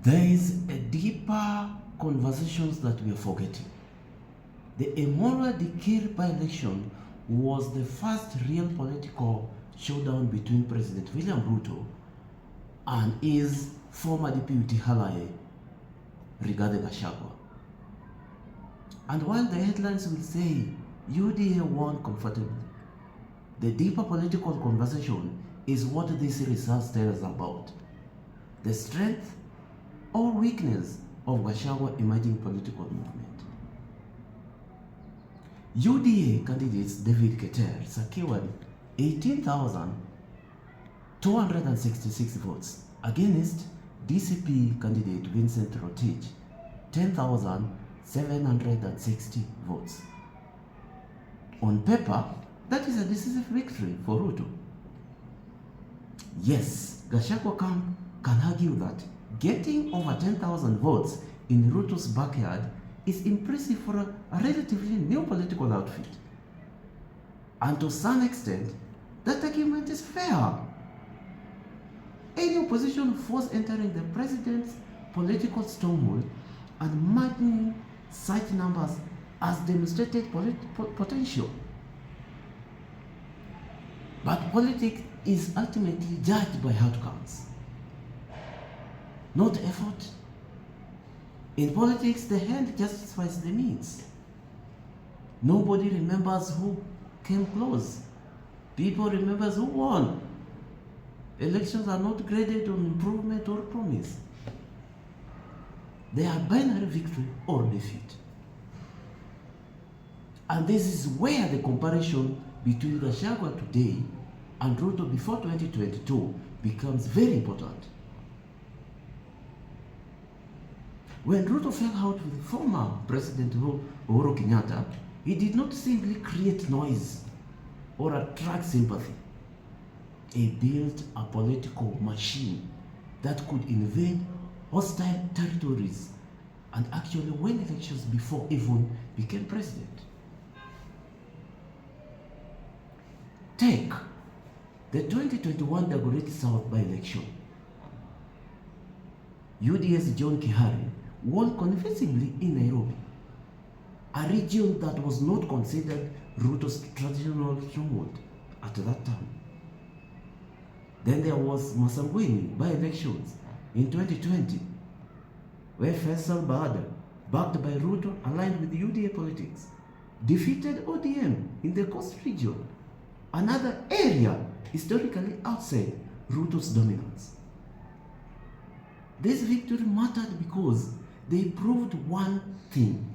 There is a deeper conversations that we are forgetting. The Emurua Dikirr by-election was the first real political showdown between President William Ruto and his former deputy ally, Rigathi Gachagua. And while the headlines will say UDA won comfortably, the deeper political conversation is what this results tell us about the strength or weakness of Gachagua emerging political movement. UDA candidates David Keter secured 18,266 votes against DCP candidate Vincent Rotich 10,760 votes. On paper, that is a decisive victory for Ruto. Yes, Gachagua can argue that getting over 10,000 votes in Ruto's backyard is impressive for a relatively new political outfit. And to some extent, that argument is fair. Any opposition force entering the president's political stronghold and marking such numbers has demonstrated potential. But politics is ultimately judged by outcomes, not effort. In politics, the end justifies the means. Nobody remembers who came close. People remember who won. Elections are not graded on improvement or promise. They are binary victory or defeat. And this is where the comparison between Gachagua today and Ruto before 2022 becomes very important. When Ruto fell out with former President Uhuru Kenyatta, he did not simply create noise or attract sympathy. He built a political machine that could invade hostile territories and actually win elections before even became president. Take the 2021 Dagoretti South by-election. UDA's John Kihari won convincingly in Nairobi, a region that was not considered Ruto's traditional stronghold at that time. Then there was Masangweni by-elections in 2020, where Faisal Bahadur, backed by Ruto, aligned with UDA politics, defeated ODM in the Coast region, another area historically outside Ruto's dominance. This victory mattered because they proved one thing.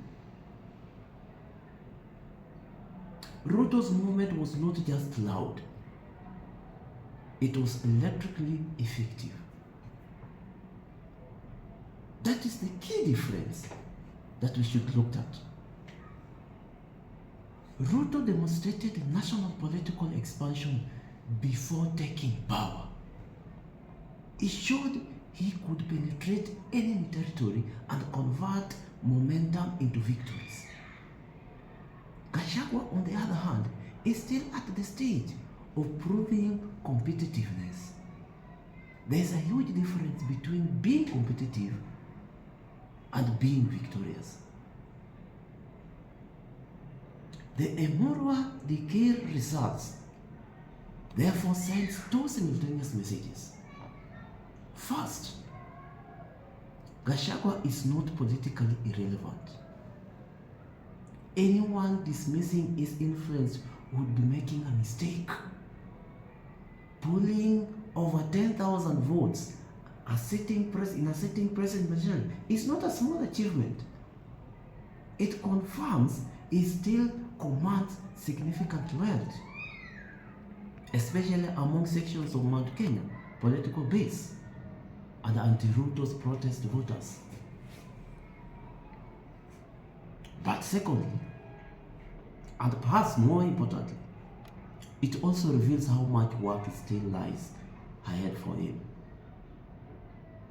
Ruto's movement was not just loud, it was electrically effective. That is the key difference that we should look at. Ruto demonstrated national political expansion before taking power. He showed he could penetrate enemy territory and convert momentum into victories. Gachagua, on the other hand, is still at the stage of proving competitiveness. There's a huge difference between being competitive and being victorious. The Emurua Dikirr results therefore sends two simultaneous messages. First, Gachagua is not politically irrelevant. Anyone dismissing his influence would be making a mistake. Pulling over 10,000 votes in a sitting president position is not a small achievement. It confirms he still commands significant loyalty, especially among sections of Mount Kenya political base and anti-Ruto's protest voters. But secondly, and perhaps more importantly, it also reveals how much work still lies ahead for him.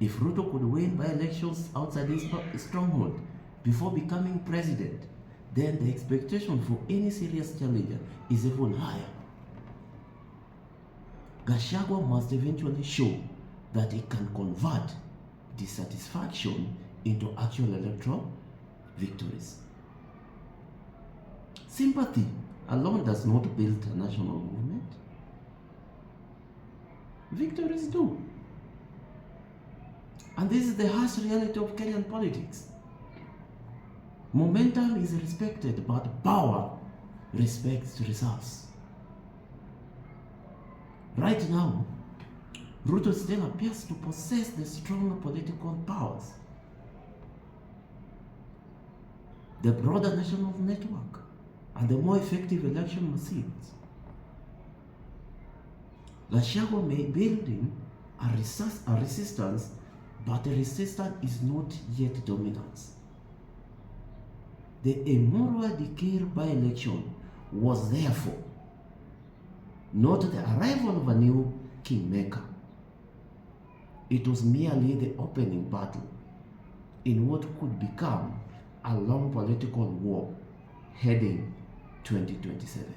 If Ruto could win by-elections outside his stronghold before becoming president, then the expectation for any serious challenger is even higher. Gachagua must eventually show that he can convert dissatisfaction into actual electoral victories. Sympathy alone does not build a national movement. Victories do. And this is the harsh reality of Kenyan politics. Momentum is respected, but power respects results. Right now, Ruto still appears to possess the strong political powers, the broader national network, and the more effective election machines. Gachagua may build in a resistance, but the resistance is not yet dominant. The Emurua Dikirr by-election was therefore not the arrival of a new kingmaker. It was merely the opening battle in what could become a long political war heading 2027.